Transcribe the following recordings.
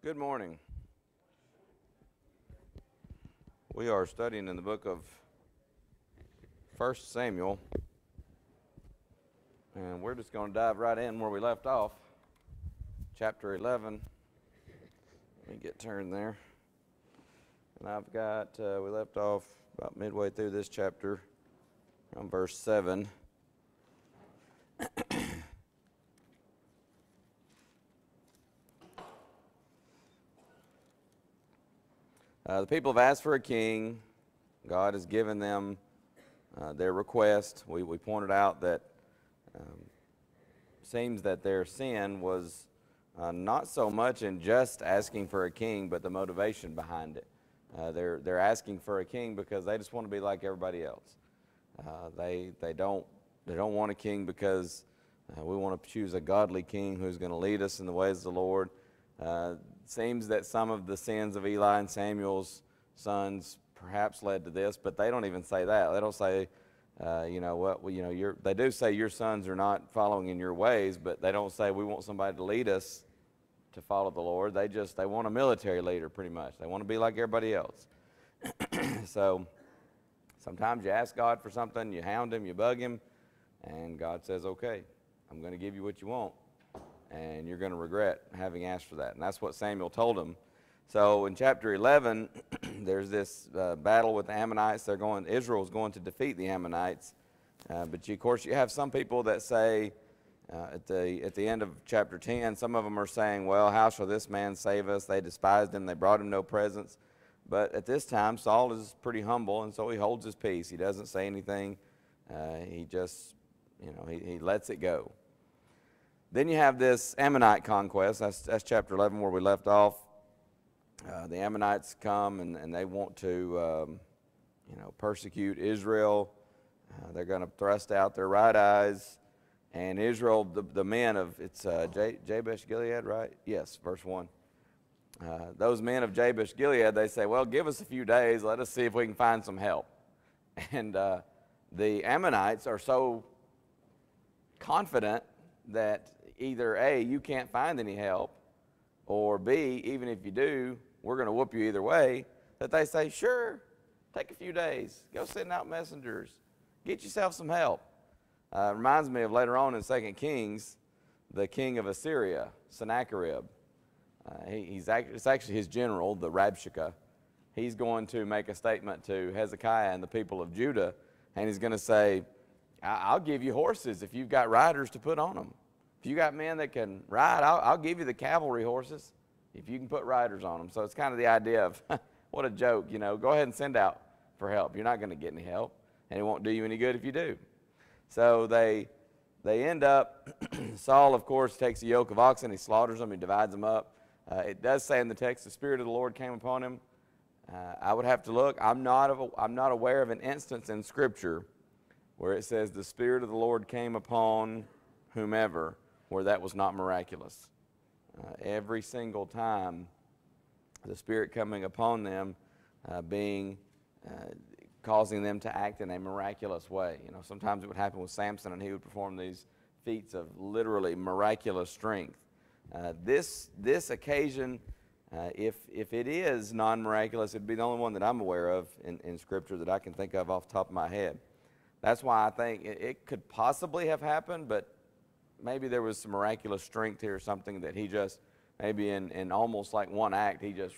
Good morning. We are studying in the book of 1 Samuel, and we're just going to dive right in where we left off, chapter 11. Let me get turned there. And I've got, we left off about midway through this chapter, on verse 7. The people have asked for a king. God has given them their request. We pointed out that seems that their sin was not so much in just asking for a king, but the motivation behind it. They're asking for a king because they just want to be like everybody else. They don't want a king because we want to choose a godly king who's going to lead us in the ways of the Lord. Seems that some of the sins of Eli and Samuel's sons perhaps led to this, but they don't even say that. They don't say, they do say your sons are not following in your ways, but they don't say we want somebody to lead us to follow the Lord. They want a military leader pretty much. They want to be like everybody else. So sometimes you ask God for something, you hound him, you bug him, and God says, okay, I'm going to give you what you want. And you're going to regret having asked for that. And that's what Samuel told him. So in chapter 11, there's this battle with the Ammonites. Israel's going to defeat the Ammonites. But of course, you have some people that say, at the end of chapter 10, some of them are saying, well, how shall this man save us? They despised him. They brought him no presents. But at this time, Saul is pretty humble, and so he holds his peace. He doesn't say anything. He just, he lets it go. Then you have this Ammonite conquest. That's chapter 11 where we left off. The Ammonites come and they want to, persecute Israel. They're going to thrust out their right eyes. And Israel, the men of, it's Jabesh Gilead, right? Yes, verse 1. Those men of Jabesh Gilead, they say, well, give us a few days. Let us see if we can find some help. And the Ammonites are so confident that either A, you can't find any help, or B, even if you do, we're going to whoop you either way, that they say, sure, take a few days, go send out messengers, get yourself some help. Reminds me of later on in 2 Kings, the king of Assyria, Sennacherib. It's actually his general, the Rabshakeh. He's going to make a statement to Hezekiah and the people of Judah, and he's going to say, I'll give you horses if you've got riders to put on them. If you got men that can ride, I'll give you the cavalry horses if you can put riders on them. So it's kind of the idea of, what a joke, go ahead and send out for help. You're not going to get any help, and it won't do you any good if you do. So they end up, Saul, of course, takes a yoke of oxen, he slaughters them, he divides them up. It does say in the text, the Spirit of the Lord came upon him. I would have to look. I'm not aware of an instance in Scripture where it says the Spirit of the Lord came upon whomever, where that was not miraculous. Every single time, the Spirit coming upon them, causing them to act in a miraculous way. Sometimes it would happen with Samson, and he would perform these feats of literally miraculous strength. This occasion, if it is non-miraculous, it'd be the only one that I'm aware of in Scripture that I can think of off the top of my head. That's why I think it could possibly have happened, but maybe there was some miraculous strength here or something that he just, maybe in almost like one act, he just,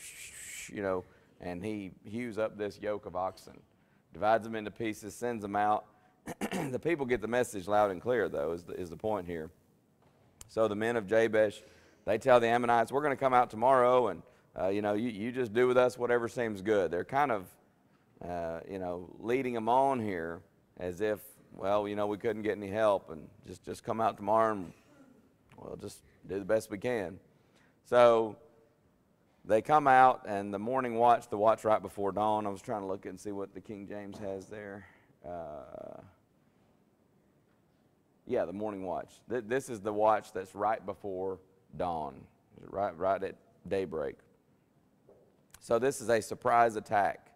and he hews up this yoke of oxen, divides them into pieces, sends them out. The people get the message loud and clear, though, is the point here. So the men of Jabesh, they tell the Ammonites, we're going to come out tomorrow, and, you just do with us whatever seems good. They're kind of, leading them on here as if, well, we couldn't get any help, and just come out tomorrow and, well, just do the best we can. So they come out, and the morning watch, the watch right before dawn, I was trying to look and see what the King James has there. Yeah, the morning watch. This is the watch that's right before dawn, right at daybreak. So this is a surprise attack.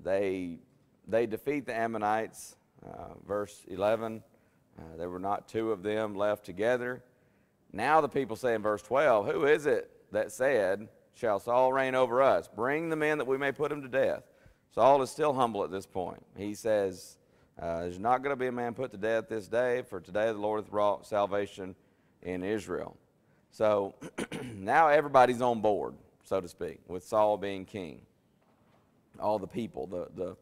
They defeat the Ammonites. Verse 11, there were not two of them left together. Now the people say in verse 12, who is it that said, shall Saul reign over us? Bring the men that we may put him to death. Saul is still humble at this point. He says, there's not going to be a man put to death this day, for today the Lord hath wrought salvation in Israel. So now everybody's on board, so to speak, with Saul being king. All the people, the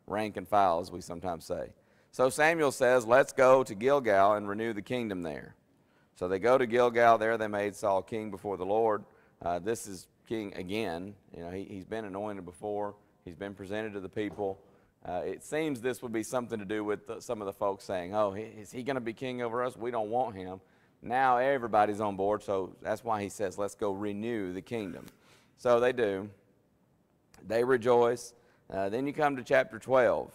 rank and file, as we sometimes say. So Samuel says, let's go to Gilgal and renew the kingdom there. So they go to Gilgal. There they made Saul king before the Lord. This is king again. You know, he's been anointed before. He's been presented to the people. It seems this would be something to do with some of the folks saying, oh, is he going to be king over us? We don't want him. Now everybody's on board, so that's why he says, let's go renew the kingdom. So they do. They rejoice. Then you come to chapter 12.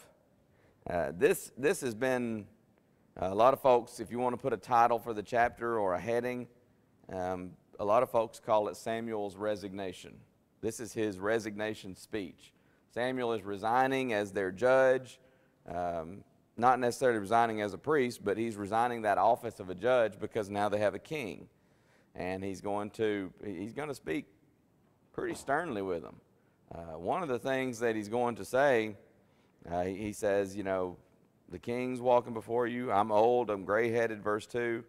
This has been a lot of folks, if you want to put a title for the chapter or a heading, a lot of folks call it Samuel's resignation. This is his resignation speech. Samuel is resigning as their judge, not necessarily resigning as a priest, but he's resigning that office of a judge because now they have a king. And he's going to speak pretty sternly with them. One of the things that he's going to say, he says, you know, the king's walking before you. I'm old, I'm gray-headed, verse 2.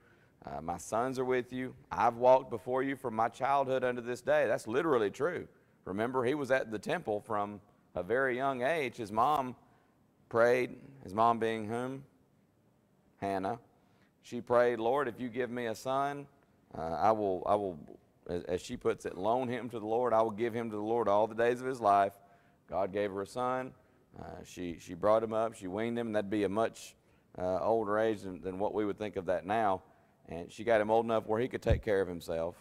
My sons are with you. I've walked before you from my childhood unto this day. That's literally true. Remember, he was at the temple from a very young age. His mom prayed, his mom being whom? Hannah. She prayed, Lord, if you give me a son, I will, as she puts it, loan him to the Lord. I will give him to the Lord all the days of his life. God gave her a son. She brought him up. She weaned him, and that'd be a much older age than what we would think of that now. And she got him old enough where he could take care of himself.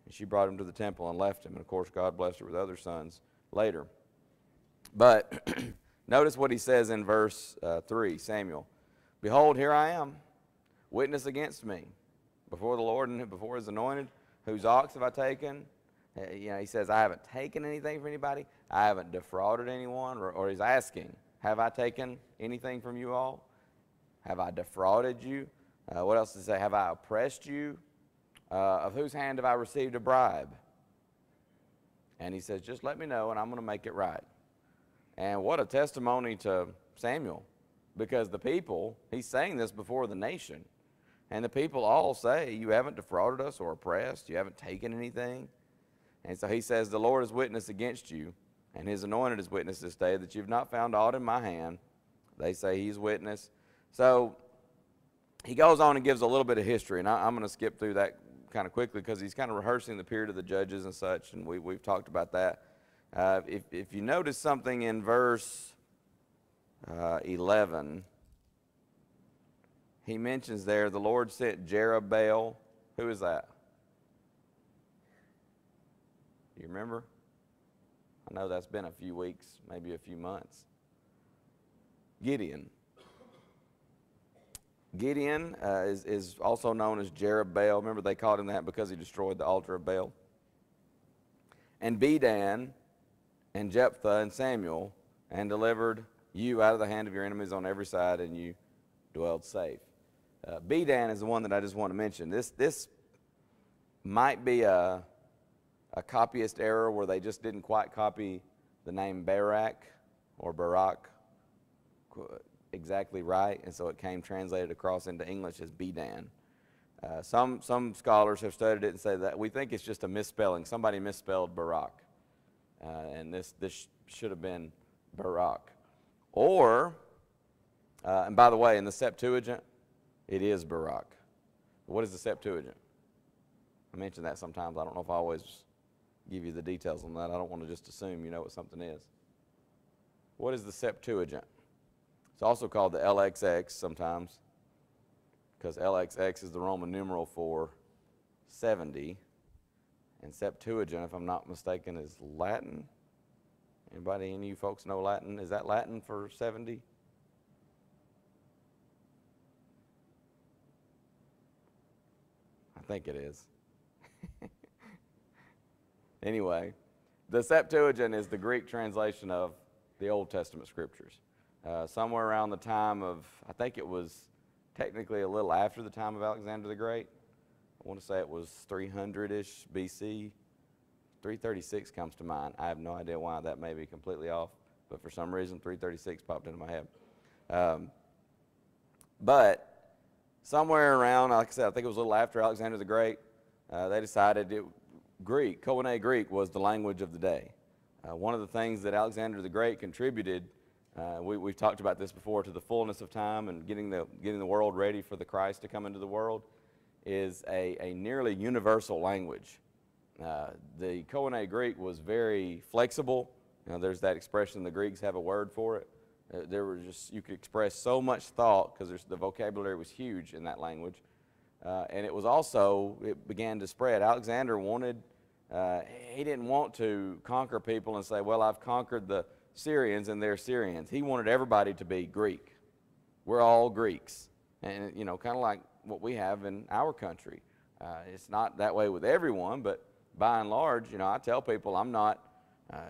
And she brought him to the temple and left him. And, of course, God blessed her with other sons later. But notice what he says in verse 3, Samuel. Behold, here I am, witness against me, before the Lord and before his anointed. Whose ox have I taken? You know, he says, I haven't taken anything from anybody. I haven't defrauded anyone. Or he's asking, have I taken anything from you all? Have I defrauded you? What else does it say? Have I oppressed you? Of whose hand have I received a bribe? And he says, just let me know and I'm going to make it right. And what a testimony to Samuel. Because the people, he's saying this before the nation. And the people all say, you haven't defrauded us or oppressed. You haven't taken anything. And so he says, the Lord is witness against you, and his anointed is witness this day, that you've not found aught in my hand. They say he's witness. So he goes on and gives a little bit of history, and I'm going to skip through that kind of quickly because he's kind of rehearsing the period of the judges and such, and we've talked about that. If you notice something in verse 11, he mentions there, the Lord sent Jerubbaal. Who is that? Do you remember? I know that's been a few weeks, maybe a few months. Gideon. Gideon is also known as Jerubbaal. Remember, they called him that because he destroyed the altar of Baal. And Bedan and Jephthah and Samuel, and delivered you out of the hand of your enemies on every side, and you dwelled safe. Bedan is the one that I just want to mention. This might be a copyist error where they just didn't quite copy the name Barak or Barak exactly right, and so it came translated across into English as Bedan. Some scholars have studied it and say that we think it's just a misspelling. Somebody misspelled Barak, and this should have been Barak. Or, and by the way, in the Septuagint, it is Barak. What is the Septuagint? I mention that sometimes. I don't know if I always give you the details on that. I don't want to just assume you know what something is. What is the Septuagint? It's also called the LXX sometimes, because LXX is the Roman numeral for 70. And Septuagint, if I'm not mistaken, is Latin. Anybody, any of you folks know Latin? Is that Latin for 70? I think it is. Anyway, the Septuagint is the Greek translation of the Old Testament scriptures. Somewhere around the time of, I think it was technically a little after the time of Alexander the Great. I want to say it was 300-ish BC. 336 comes to mind. I have no idea why. That may be completely off, but for some reason 336 popped into my head. But somewhere around, like I said, I think it was a little after Alexander the Great, they decided Koine Greek was the language of the day. One of the things that Alexander the Great contributed, we've talked about this before, to the fullness of time and getting the world ready for the Christ to come into the world, is a nearly universal language. The Koine Greek was very flexible. There's that expression, the Greeks have a word for it. You could express so much thought because the vocabulary was huge in that language. And it began to spread. Alexander he didn't want to conquer people and say, well, I've conquered the Syrians and they're Syrians. He wanted everybody to be Greek. We're all Greeks. And, kind of like what we have in our country. It's not that way with everyone, but by and large, I tell people I'm not,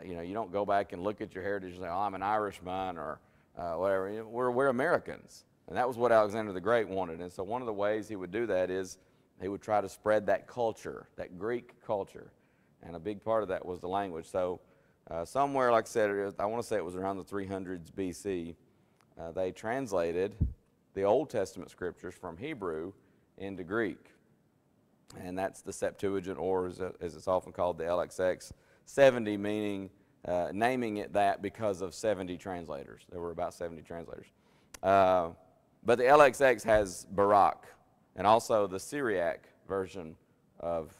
you don't go back and look at your heritage and say, oh, I'm an Irishman or whatever. We're Americans. And that was what Alexander the Great wanted. And so one of the ways he would do that is he would try to spread that culture, that Greek culture. And a big part of that was the language. So somewhere, like I said, I want to say it was around the 300s BC, they translated the Old Testament scriptures from Hebrew into Greek. And that's the Septuagint, or as it's often called, the LXX. 70 meaning, naming it that because of 70 translators. There were about 70 translators. But the LXX has Barak, and also the Syriac version of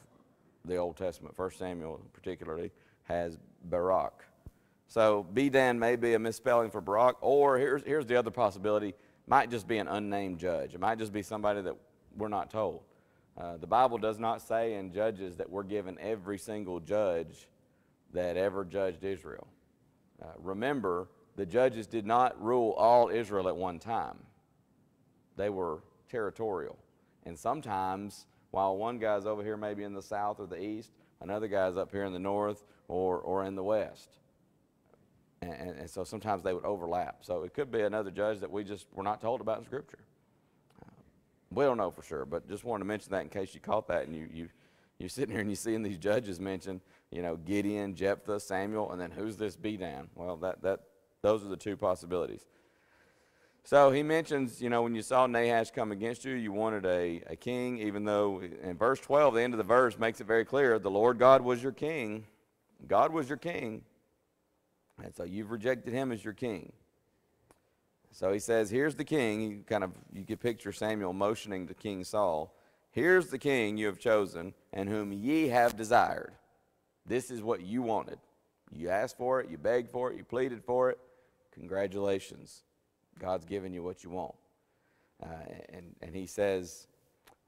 the Old Testament, 1 Samuel particularly, has Barak. So Bedan may be a misspelling for Barak, or here's the other possibility, might just be an unnamed judge. It might just be somebody that we're not told. The Bible does not say in Judges that we're given every single judge that ever judged Israel. Remember, the judges did not rule all Israel at one time. They were territorial. And sometimes, while one guy's over here maybe in the south or the east, another guy's up here in the north or in the west. And so sometimes they would overlap. So it could be another judge that we're not told about in Scripture. We don't know for sure, but just wanted to mention that in case you caught that and you're sitting here and you're seeing these judges mentioned, Gideon, Jephthah, Samuel, and then who's this Bedan? Well, those are the two possibilities. So he mentions, when you saw Nahash come against you, you wanted a king, even though in verse 12, the end of the verse makes it very clear, the Lord God was your king. God was your king. And so you've rejected him as your king. So he says, here's the king. You can picture Samuel motioning to King Saul. Here's the king you have chosen and whom ye have desired. This is what you wanted. You asked for it, you begged for it, you pleaded for it. Congratulations. God's given you what you want. And he says,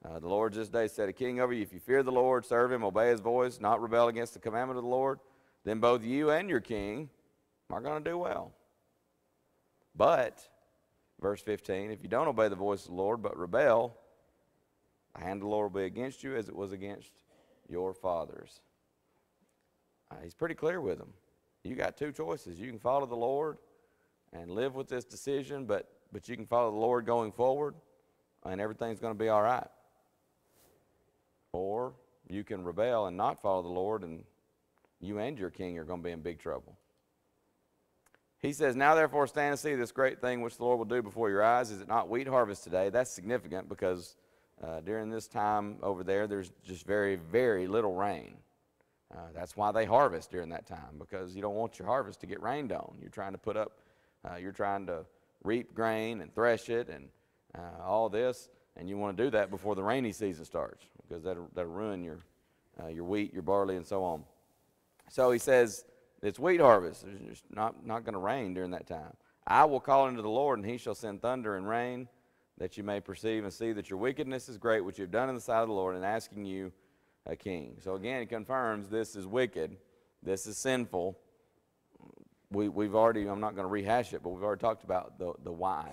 the Lord this day set a king over you. If you fear the Lord, serve him, obey his voice, not rebel against the commandment of the Lord, then both you and your king are going to do well. But, verse 15, if you don't obey the voice of the Lord but rebel, the hand of the Lord will be against you as it was against your fathers. He's pretty clear with them. You got two choices. You can follow the Lord and live with this decision, but you can follow the Lord going forward, and everything's going to be all right. Or you can rebel and not follow the Lord, and you and your king are going to be in big trouble. He says, now therefore stand and see this great thing which the Lord will do before your eyes. Is it not wheat harvest today? That's significant because during this time over there's just very, very little rain. That's why they harvest during that time, because you don't want your harvest to get rained on. You're trying to reap grain and thresh it and all this, and you want to do that before the rainy season starts, because that'll ruin your wheat, your barley, and so on. So he says, it's wheat harvest. It's not going to rain during that time. I will call unto the Lord, and he shall send thunder and rain, that you may perceive and see that your wickedness is great, which you have done in the sight of the Lord, in asking you a king. So again, he confirms this is wicked. This is sinful. We've already, I'm not going to rehash it, but we've already talked about the why.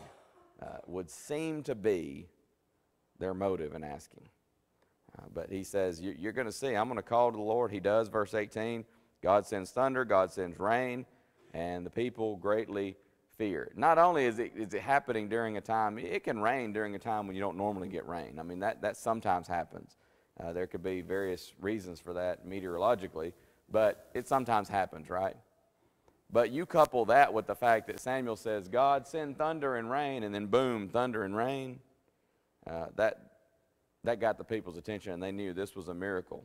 Would seem to be their motive in asking. But he says, you're going to see, I'm going to call to the Lord. He does, verse 18. God sends thunder, God sends rain, and the people greatly fear. Not only is it happening during a time, it can rain during a time when you don't normally get rain. I mean, that sometimes happens. There could be various reasons for that meteorologically, but it sometimes happens, right? But you couple that with the fact that Samuel says, God, send thunder and rain, and then boom, thunder and rain. That got the people's attention, and they knew this was a miracle.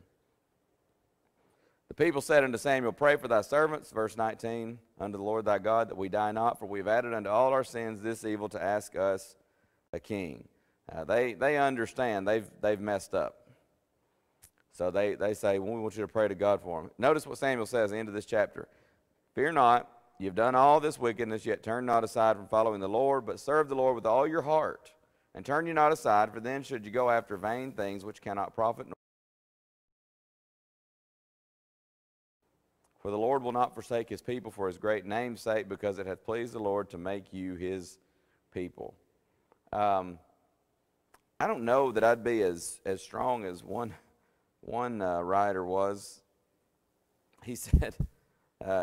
The people said unto Samuel, Pray for thy servants, verse 19, unto the Lord thy God, that we die not, for we have added unto all our sins this evil to ask us a king. They understand they've messed up. So they say, well, we want you to pray to God for them. Notice what Samuel says at the end of this chapter. Fear not, you've done all this wickedness, yet turn not aside from following the Lord, but serve the Lord with all your heart. And turn you not aside, for then should you go after vain things which cannot profit. For the Lord will not forsake his people for his great name's sake, because it hath pleased the Lord to make you his people. I don't know that I'd be as strong as one writer was. He said,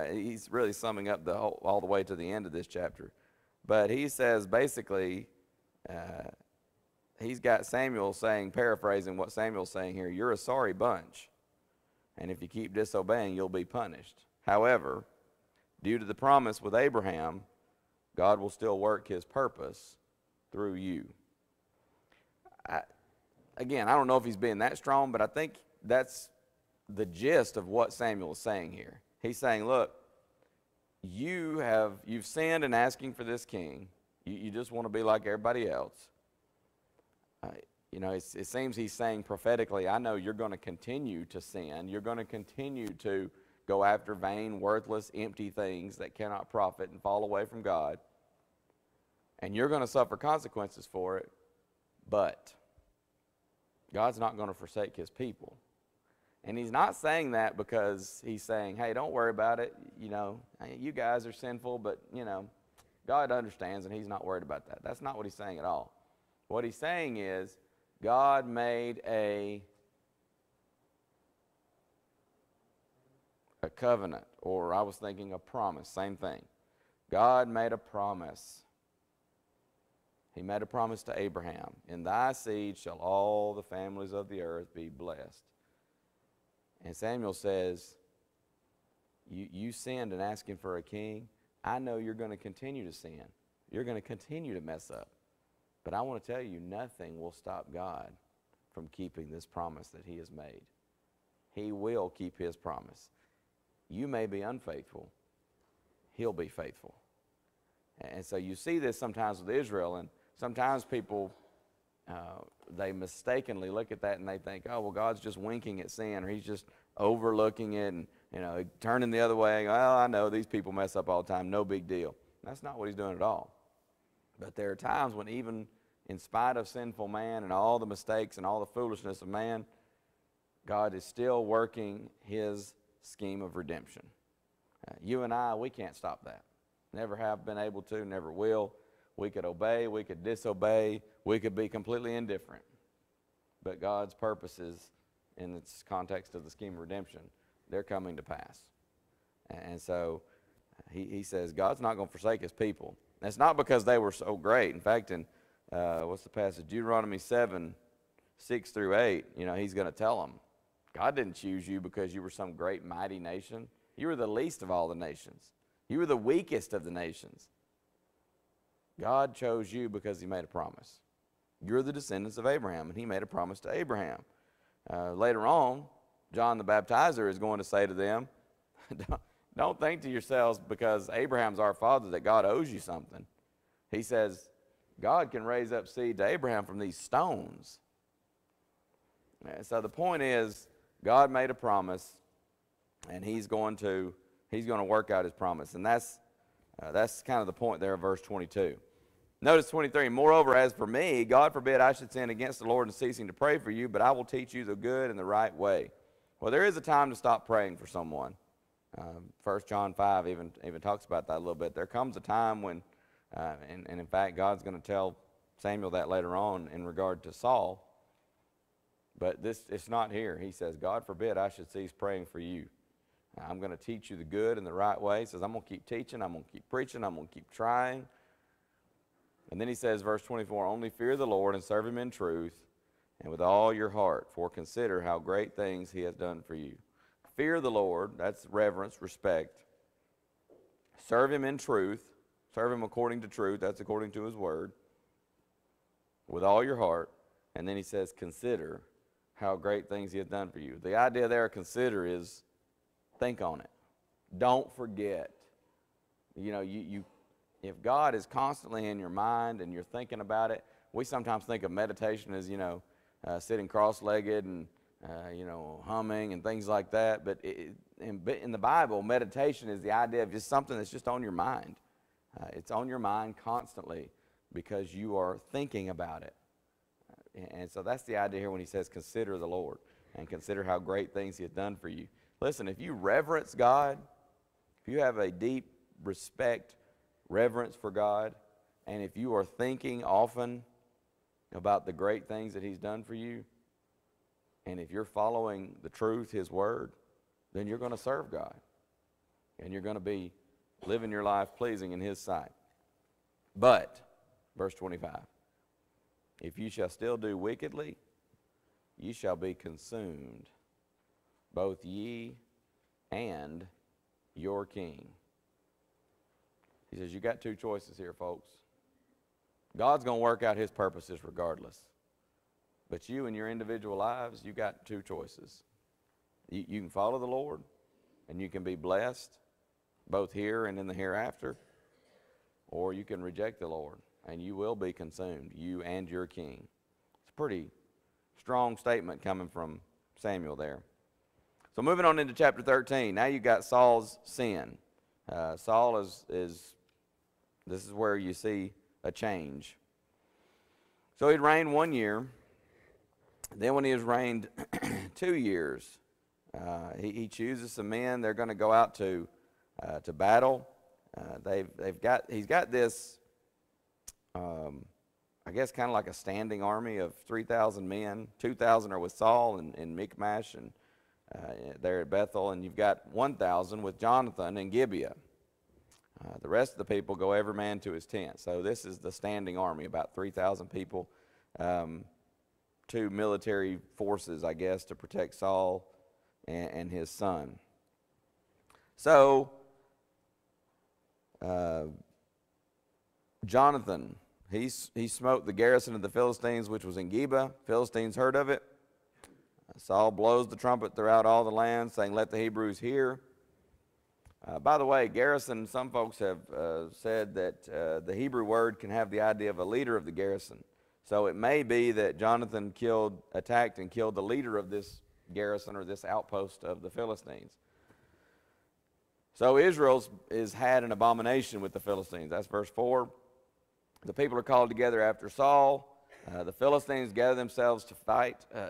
he's really summing up all the way to the end of this chapter. But he says basically, he's got Samuel saying, paraphrasing what Samuel's saying here, you're a sorry bunch. And if you keep disobeying, you'll be punished. However, due to the promise with Abraham, God will still work his purpose through you. Again, I don't know if he's being that strong, but I think that's the gist of what Samuel is saying here. He's saying, look, you've sinned in asking for this king. You just want to be like everybody else. It seems he's saying prophetically, I know you're going to continue to sin. You're going to continue to go after vain, worthless, empty things that cannot profit and fall away from God. And you're going to suffer consequences for it. But God's not going to forsake his people. And he's not saying that because he's saying, hey, don't worry about it. You guys are sinful, but, God understands and he's not worried about that. That's not what he's saying at all. What he's saying is God made a covenant, or I was thinking a promise, same thing. God made a promise. He made a promise to Abraham. In thy seed shall all the families of the earth be blessed. And Samuel says, you sinned in asking for a king. I know you're going to continue to sin. You're going to continue to mess up. But I want to tell you, nothing will stop God from keeping this promise that he has made. He will keep his promise. You may be unfaithful. He'll be faithful. And so you see this sometimes with Israel, and sometimes people, they mistakenly look at that and they think, oh, well, God's just winking at sin, or he's just overlooking it and, turning the other way. Well, I know these people mess up all the time. No big deal. That's not what he's doing at all. But there are times when even in spite of sinful man and all the mistakes and all the foolishness of man, God is still working his scheme of redemption. You and I, we can't stop that. Never have been able to, never will. We could obey, we could disobey, we could be completely indifferent. But God's purposes in its context of the scheme of redemption, they're coming to pass. And so he says God's not going to forsake his people. And it's not because they were so great. In fact, in what's the passage? Deuteronomy 7, 6 through 8, he's going to tell them, God didn't choose you because you were some great, mighty nation. You were the least of all the nations. You were the weakest of the nations. God chose you because he made a promise. You're the descendants of Abraham, and he made a promise to Abraham. Later on, John the Baptizer is going to say to them, don't think to yourselves because Abraham's our father that God owes you something. He says, God can raise up seed to Abraham from these stones. So the point is, God made a promise, and he's going to work out his promise. And that's kind of the point there of verse 22. Notice 23, moreover, as for me, God forbid I should sin against the Lord in ceasing to pray for you, but I will teach you the good and the right way. Well, there is a time to stop praying for someone. 1 John 5 even talks about that a little bit. There comes a time when, and in fact, God's going to tell Samuel that later on in regard to Saul. But it's not here. He says, God forbid I should cease praying for you. I'm going to teach you the good and the right way. He says, I'm going to keep teaching. I'm going to keep preaching. I'm going to keep trying. And then he says, verse 24, only fear the Lord and serve him in truth and with all your heart, for consider how great things he has done for you. Fear the Lord, that's reverence, respect. Serve him in truth. Serve him according to truth, that's according to his word. With all your heart. And then he says, consider how great things he has done for you. The idea there, consider, is think on it. Don't forget. You know, if God is constantly in your mind and you're thinking about it, we sometimes think of meditation as, sitting cross-legged and, humming and things like that. But in the Bible, meditation is the idea of just something that's just on your mind. It's on your mind constantly because you are thinking about it. And so that's the idea here when he says, consider the Lord and consider how great things he has done for you. Listen, if you reverence God, if you have a deep respect, reverence for God, and if you are thinking often about the great things that he's done for you, and if you're following the truth, his word, then you're going to serve God. And you're going to be living your life pleasing in his sight. But, verse 25, if you shall still do wickedly, ye shall be consumed, both ye and your king. He says, you got two choices here, folks. God's going to work out his purposes regardless. But you in your individual lives, you got two choices. You can follow the Lord, and you can be blessed, both here and in the hereafter, or you can reject the Lord, and you will be consumed, you and your king. It's a pretty strong statement coming from Samuel there. So moving on into chapter 13, now you've got Saul's sin. Saul this is where you see a change. So he'd reigned 1 year. Then when he has reigned 2 years, he chooses some men. They're going to go out to battle. He's got this, I guess, kind of like a standing army of 3,000 men. 2,000 are with Saul in Michmash and there at Bethel, and you've got 1,000 with Jonathan in Gibeah. The rest of the people go every man to his tent. So this is the standing army, about 3,000 people. Two military forces, I guess, to protect Saul and his son. So, Jonathan, he smote the garrison of the Philistines, which was in Geba. Philistines heard of it. Saul blows the trumpet throughout all the land, saying, let the Hebrews hear. By the way, garrison, some folks have said that the Hebrew word can have the idea of a leader of the garrison. So it may be that Jonathan attacked and killed the leader of this garrison or this outpost of the Philistines. So Israel has had an abomination with the Philistines. That's verse 4. The people are called together after Saul. The Philistines gather themselves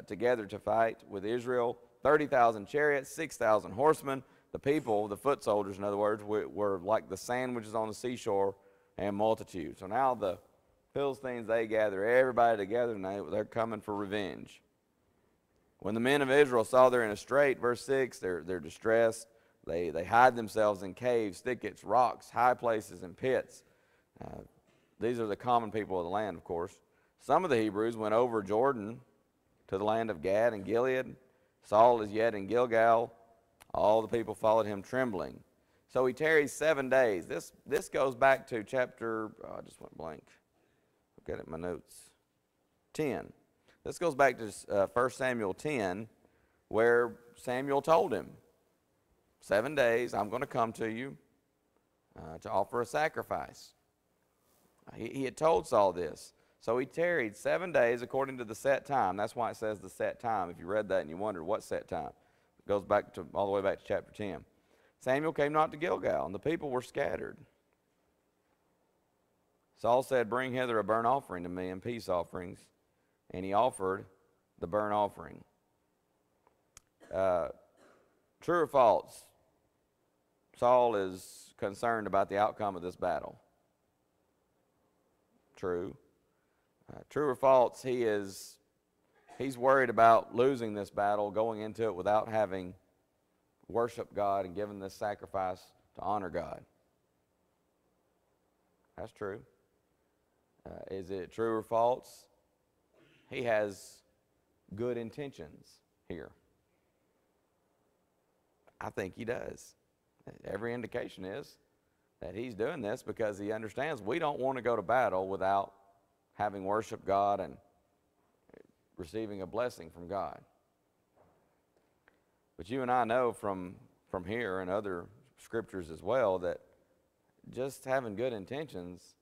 together to fight with Israel. 30,000 chariots, 6,000 horsemen. The people, the foot soldiers, in other words, were like the sandwiches on the seashore and multitude. So now the Philistines, they gather everybody together, and they're coming for revenge. When the men of Israel saw they're in a strait, verse 6, they're distressed. They hide themselves in caves, thickets, rocks, high places, and pits. These are the common people of the land, of course. Some of the Hebrews went over Jordan to the land of Gad and Gilead. Saul is yet in Gilgal. All the people followed him trembling. So he tarries 7 days. This goes back to chapter, I just went blank. I've got it in my notes. 10. This goes back to 1 Samuel 10, where Samuel told him, 7 days, I'm going to come to you to offer a sacrifice. He had told Saul this. So he tarried 7 days according to the set time. That's why it says the set time. If you read that and you wondered what set time, it goes back to all the way back to chapter 10. Samuel came not to Gilgal, and the people were scattered. Saul said, bring hither a burnt offering to me and peace offerings. And he offered the burnt offering. True or false? Saul is concerned about the outcome of this battle. True. True or false? He's worried about losing this battle, going into it without having worshiped God and given this sacrifice to honor God. That's true. Is it true or false? He has good intentions here. I think he does. Every indication is that he's doing this because he understands we don't want to go to battle without having worshiped God and receiving a blessing from God. But you and I know from here and other scriptures as well that just having good intentions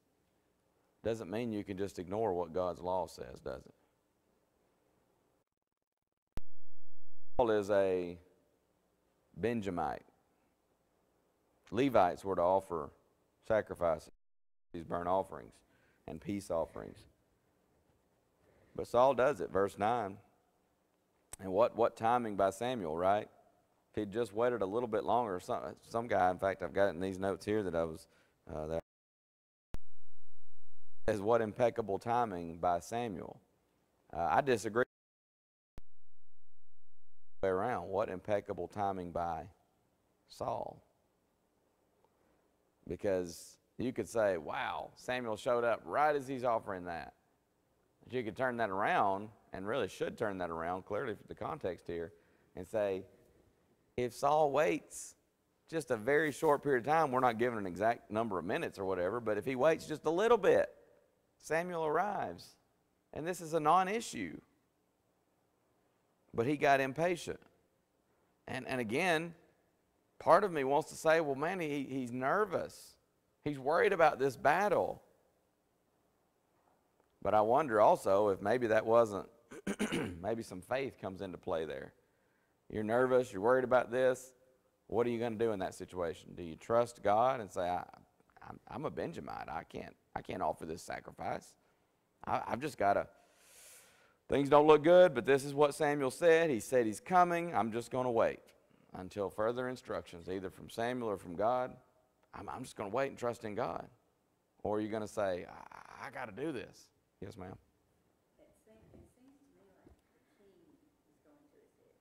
doesn't mean you can just ignore what God's law says, does it? Paul is a Benjamite. Levites were to offer sacrifices, these burnt offerings and peace offerings. But Saul does it, verse 9. And what timing by Samuel, right? If he'd just waited a little bit longer, some guy, in fact, I've got in these notes here that I was, that is what impeccable timing by Samuel. I disagree. Around what impeccable timing by Saul, because you could say, wow, Samuel showed up right as he's offering that. But you could turn that around, and really should turn that around clearly for the context here, and say, if Saul waits just a very short period of time, we're not given an exact number of minutes or whatever, but if he waits just a little bit, Samuel arrives, and this is a non-issue. But he got impatient. And again, part of me wants to say, well, man, he's nervous. He's worried about this battle. But I wonder also if maybe that wasn't, maybe some faith comes into play there. You're nervous, you're worried about this. What are you going to do in that situation? Do you trust God and say, I'm a Benjamite. I can't offer this sacrifice. I've just got to. Things don't look good, but this is what Samuel said. He said he's coming. I'm just going to wait until further instructions, either from Samuel or from God. I'm just going to wait and trust in God. Or are you going to say, I got to do this? Yes, ma'am. It seems to me like the key is going to his head.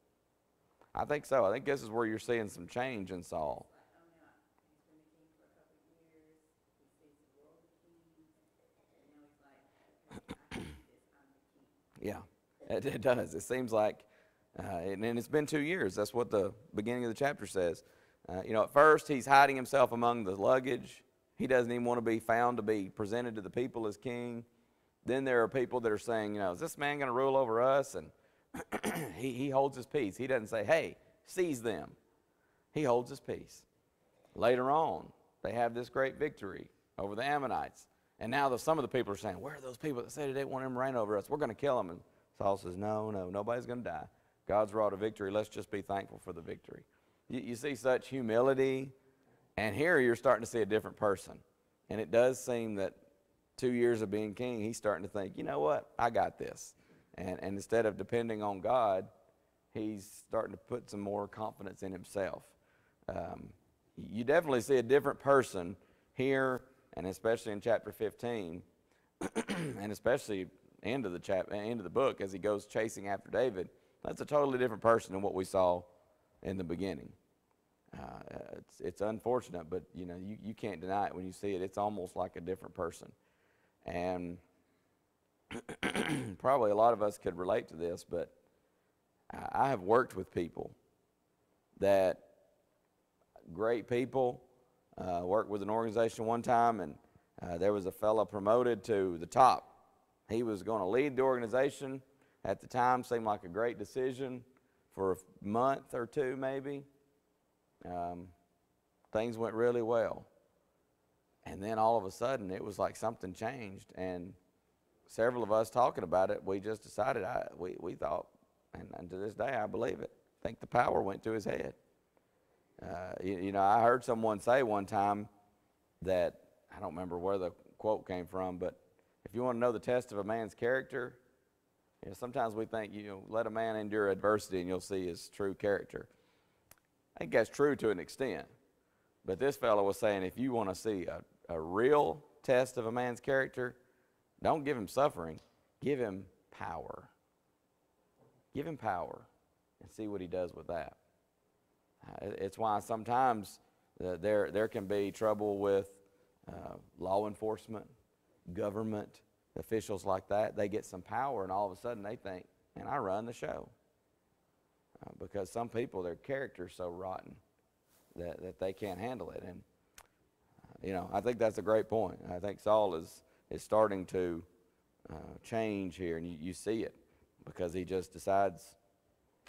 I think so. I think this is where you're seeing some change in Saul. He's been the king for a couple of years. He sees the world the king. And now he's like, okay, I can do this. I'm the king. Yeah, it does. It seems like, and it's been 2 years. That's what the beginning of the chapter says. At first he's hiding himself among the luggage. He doesn't even want to be found to be presented to the people as king. Then there are people that are saying, is this man going to rule over us? And he holds his peace. He doesn't say, hey, seize them. He holds his peace. Later on, they have this great victory over the Ammonites. And now some of the people are saying, where are those people that said they didn't want him to reign over us? We're going to kill them. And Saul says, no, nobody's going to die. God's wrought a victory. Let's just be thankful for the victory. You see such humility. And here you're starting to see a different person. And it does seem that 2 years of being king, he's starting to think, you know what? I got this. And instead of depending on God, he's starting to put some more confidence in himself. You definitely see a different person here, and especially in chapter 15, and especially end of the book as he goes chasing after David. That's a totally different person than what we saw in the beginning. It's unfortunate, but you can't deny it when you see it. It's almost like a different person. And probably a lot of us could relate to this, but I have worked with people that, great people, worked with an organization one time, and there was a fellow promoted to the top. He was going to lead the organization. At the time, seemed like a great decision for a month or two maybe. Things went really well. And then all of a sudden, it was like something changed. And several of us talking about it, we just decided, we thought, and to this day, I believe it, I think the power went to his head. I heard someone say one time that, I don't remember where the quote came from, but if you want to know the test of a man's character, sometimes we think, let a man endure adversity and you'll see his true character. I think that's true to an extent. But this fellow was saying, if you want to see a real test of a man's character, don't give him suffering, give him power. Give him power and see what he does with that. It's why sometimes there can be trouble with law enforcement, government officials like that. They get some power and all of a sudden they think, man, I run the show. because some people, their character's so rotten that they can't handle it. And, I think that's a great point. I think Saul is starting to change here, and you see it because he just decides,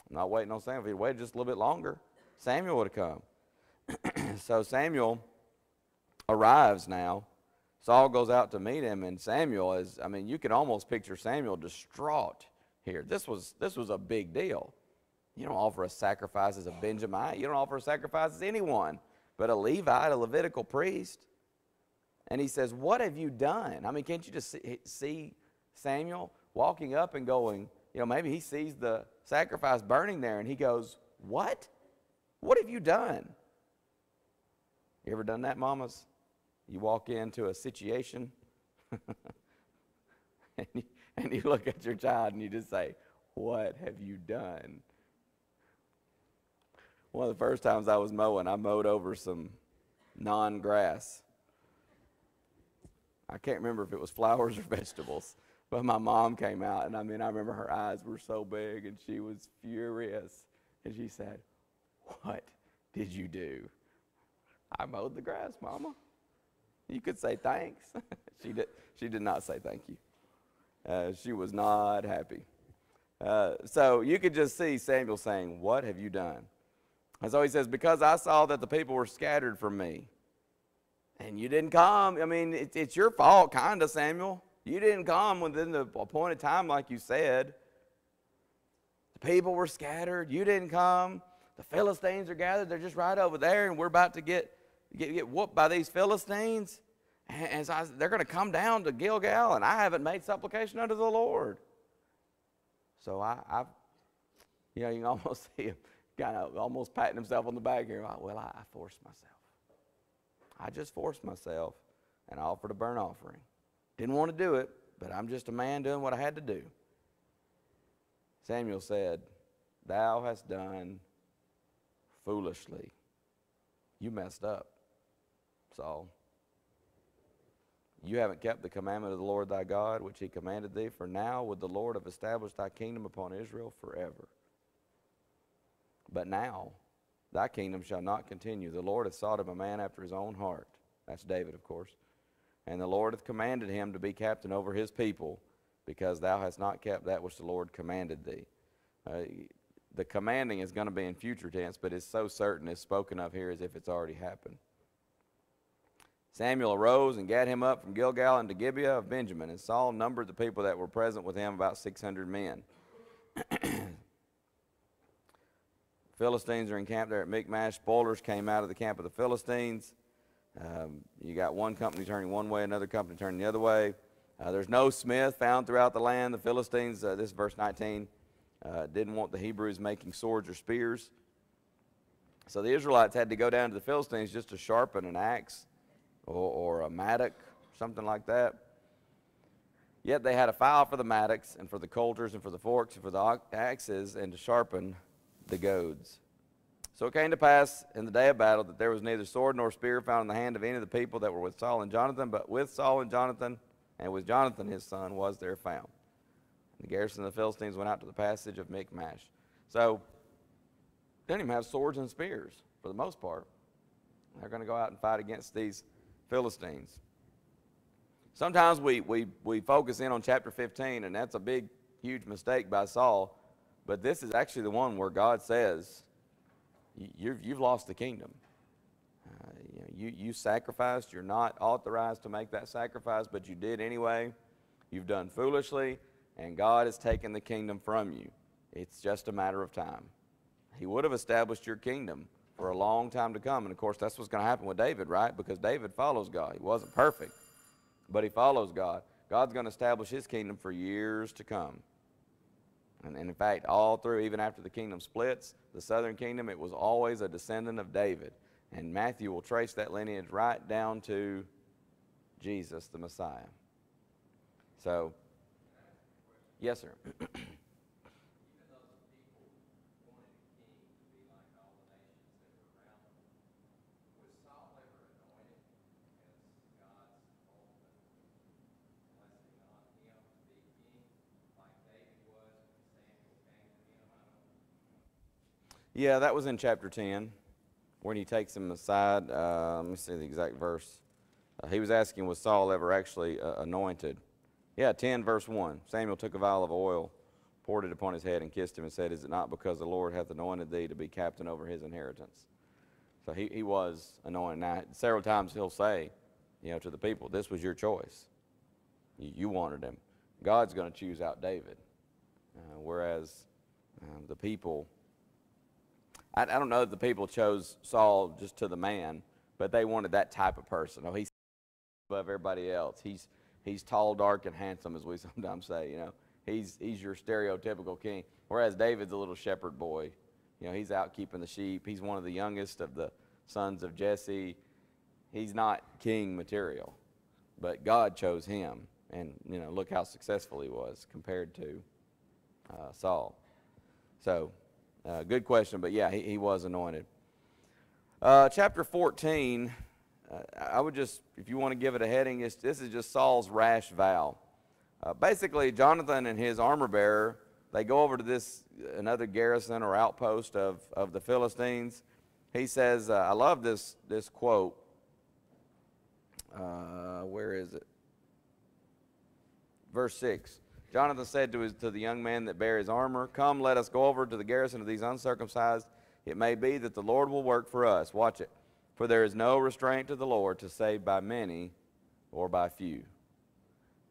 I'm not waiting on Samuel. If he'd waited just a little bit longer, Samuel would have come. So Samuel arrives now. Saul goes out to meet him, and Samuel is, you can almost picture Samuel distraught here. This was a big deal. You don't offer a sacrifice as a Benjamite. You don't offer a sacrifice as anyone but a Levite, a Levitical priest. And he says, what have you done? Can't you just see Samuel walking up and going, maybe he sees the sacrifice burning there, and he goes, what? What have you done? You ever done that, mamas? You walk into a situation and you look at your child and you just say, what have you done? One of the first times I was mowing, I mowed over some non-grass. I can't remember if it was flowers or vegetables, but my mom came out, and I remember her eyes were so big, and she was furious. And she said, what did you do? I mowed the grass, Mama. You could say thanks. She did not say thank you. She was not happy. So you could just see Samuel saying, what have you done? And so he says, because I saw that the people were scattered from me, and you didn't come. It's your fault, kind of, Samuel. You didn't come within the appointed time like you said. The people were scattered. You didn't come. The Philistines are gathered. They're just right over there, and we're about to get whooped by these Philistines. And so they're going to come down to Gilgal, and I haven't made supplication unto the Lord. So you can almost see him kind of almost patting himself on the back here. Well, I forced myself. I just forced myself and offered a burnt offering. Didn't want to do it, but I'm just a man doing what I had to do. Samuel said, thou hast done foolishly. You messed up, Saul. You haven't kept the commandment of the Lord thy God, which he commanded thee, for now would the Lord have established thy kingdom upon Israel forever. But now thy kingdom shall not continue. The Lord hath sought him a man after his own heart. That's David, of course. And the Lord hath commanded him to be captain over his people, because thou hast not kept that which the Lord commanded thee. The commanding is going to be in future tense, but it's so certain, it's spoken of here as if it's already happened. Samuel arose and gat him up from Gilgal unto Gibeah of Benjamin, and Saul numbered the people that were present with him about 600 men. Philistines are encamped there at Michmash. Spoilers came out of the camp of the Philistines. You got one company turning one way, another company turning the other way. There's no smith found throughout the land. The Philistines, this is verse 19, didn't want the Hebrews making swords or spears. So the Israelites had to go down to the Philistines just to sharpen an axe or a mattock, something like that. Yet they had a file for the mattocks and for the coulters and for the forks and for the axes and to sharpen the goads. So it came to pass in the day of battle that there was neither sword nor spear found in the hand of any of the people that were with Saul and Jonathan, but with Saul and Jonathan, and with Jonathan his son, was there found. And the garrison of the Philistines went out to the passage of Michmash. So they didn't even have swords and spears for the most part. They're going to go out and fight against these Philistines. Sometimes we focus in on chapter 15, and that's a big, huge mistake by Saul. But this is actually the one where God says, you've lost the kingdom. You sacrificed. You're not authorized to make that sacrifice, but you did anyway. You've done foolishly, and God has taken the kingdom from you. It's just a matter of time. He would have established your kingdom for a long time to come. And, of course, that's what's going to happen with David, right? Because David follows God. He wasn't perfect, but he follows God. God's going to establish his kingdom for years to come. And in fact, all through, even after the kingdom splits, the southern kingdom, it was always a descendant of David. And Matthew will trace that lineage right down to Jesus, the Messiah. So, yes, sir. Yeah, that was in chapter 10 when he takes him aside. Let me see the exact verse. He was asking, was Saul ever actually anointed? Yeah, 10 verse 1. Samuel took a vial of oil, poured it upon his head, and kissed him and said, is it not because the Lord hath anointed thee to be captain over his inheritance? So he was anointed. Now, several times he'll say, to the people, this was your choice. You wanted him. God's going to choose out David. Whereas the people, I don't know that the people chose Saul just to the man, but they wanted that type of person. He's above everybody else. He's tall, dark, and handsome, as we sometimes say. He's your stereotypical king. Whereas David's a little shepherd boy. He's out keeping the sheep. He's one of the youngest of the sons of Jesse. He's not king material, but God chose him. And, look how successful he was compared to Saul. So, good question, but yeah, he was anointed. Chapter 14, I would just, if you want to give it a heading, this is just Saul's rash vow. Basically, Jonathan and his armor bearer, they go over to this, another garrison or outpost of the Philistines. He says, I love this quote. Where is it? Verse 6. Jonathan said to the young man that bare his armor, come, let us go over to the garrison of these uncircumcised. It may be that the Lord will work for us. Watch it. For there is no restraint to the Lord to save by many or by few.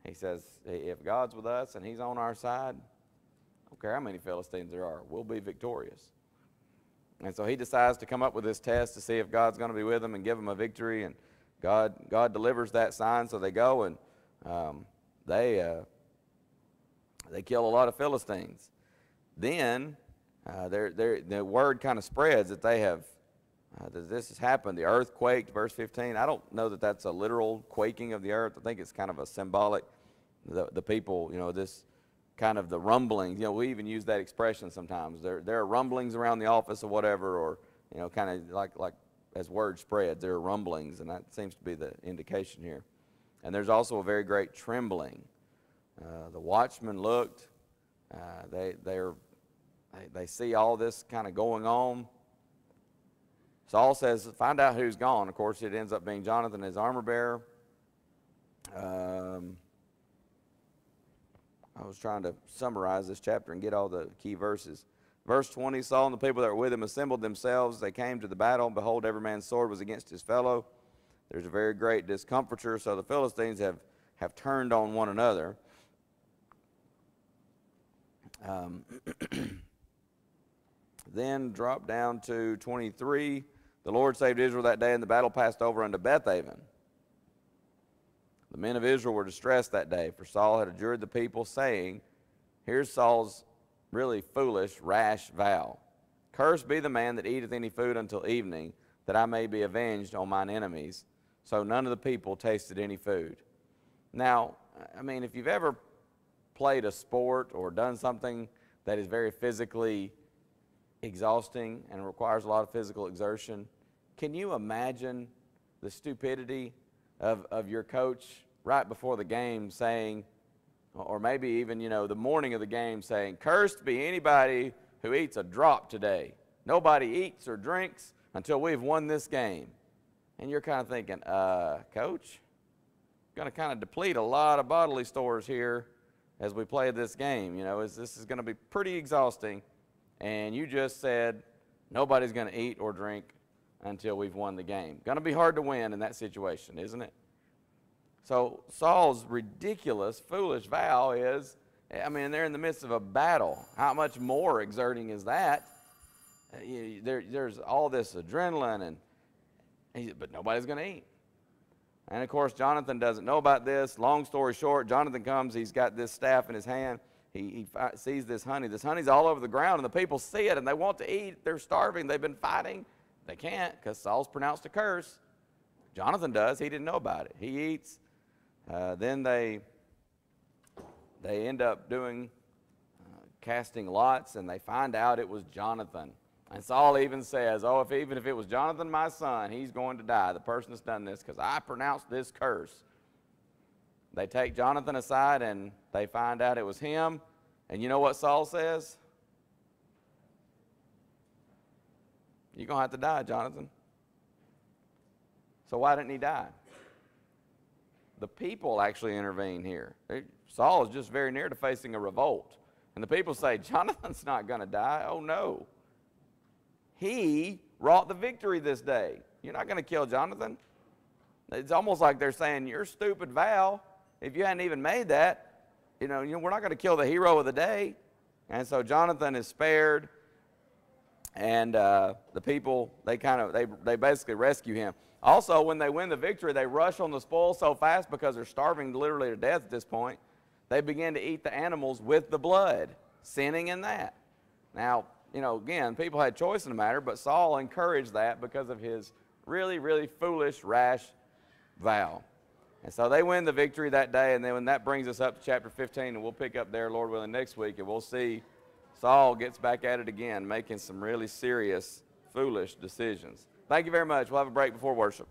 He says, if God's with us and he's on our side, I don't care how many Philistines there are, we'll be victorious. And so he decides to come up with this test to see if God's going to be with him and give him a victory. And God delivers that sign, so they go and they kill a lot of Philistines. Then the word kind of spreads that they have, that this has happened. The earth quaked, verse 15. I don't know that that's a literal quaking of the earth. I think it's kind of a symbolic, the people, this kind of the rumblings. We even use that expression sometimes. There are rumblings around the office or whatever, or, kind of like as word spreads, there are rumblings, and that seems to be the indication here. And there's also a very great trembling. The watchmen looked. They see all this kind of going on. Saul says, find out who's gone. Of course, it ends up being Jonathan, his armor bearer. I was trying to summarize this chapter and get all the key verses. Verse 20, Saul and the people that were with him assembled themselves. They came to the battle, and behold, every man's sword was against his fellow. There's a very great discomfiture, so the Philistines have turned on one another. Then drop down to 23. The Lord saved Israel that day, and the battle passed over unto Bethaven. The men of Israel were distressed that day, for Saul had adjured the people, saying, here's Saul's really foolish, rash vow. Cursed be the man that eateth any food until evening, that I may be avenged on mine enemies. So none of the people tasted any food. Now, if you've ever played a sport or done something that is very physically exhausting and requires a lot of physical exertion, can you imagine the stupidity of your coach right before the game saying, or maybe even, the morning of the game saying, cursed be anybody who eats a drop today. Nobody eats or drinks until we've won this game. And you're kind of thinking, Coach, going to kind of deplete a lot of bodily stores here as we play this game. This is going to be pretty exhausting. And you just said nobody's going to eat or drink until we've won the game. Going to be hard to win in that situation, isn't it? So Saul's ridiculous, foolish vow is, they're in the midst of a battle. How much more exerting is that? There's all this adrenaline, but nobody's going to eat. And, of course, Jonathan doesn't know about this. Long story short, Jonathan comes. He's got this staff in his hand. He sees this honey. This honey's all over the ground, and the people see it, and they want to eat. They're starving. They've been fighting. They can't because Saul's pronounced a curse. Jonathan does. He didn't know about it. He eats. Then they end up doing casting lots, and they find out it was Jonathan. And Saul even says, even if it was Jonathan, my son, he's going to die, the person that's done this, because I pronounced this curse. They take Jonathan aside, and they find out it was him. And you know what Saul says? You're going to have to die, Jonathan. So why didn't he die? The people actually intervene here. Saul is just very near to facing a revolt. And the people say, Jonathan's not going to die. Oh, no. He wrought the victory this day. You're not going to kill Jonathan. It's almost like they're saying, you're stupid, Val. If you hadn't even made that, we're not going to kill the hero of the day. And so Jonathan is spared. And the people, they basically rescue him. Also, when they win the victory, they rush on the spoil so fast because they're starving literally to death at this point. They begin to eat the animals with the blood, sinning in that. Now, again, people had choice in the matter, but Saul encouraged that because of his really, really foolish, rash vow. And so they win the victory that day, and then when that brings us up to chapter 15, and we'll pick up there, Lord willing, next week, and we'll see Saul gets back at it again, making some really serious, foolish decisions. Thank you very much. We'll have a break before worship.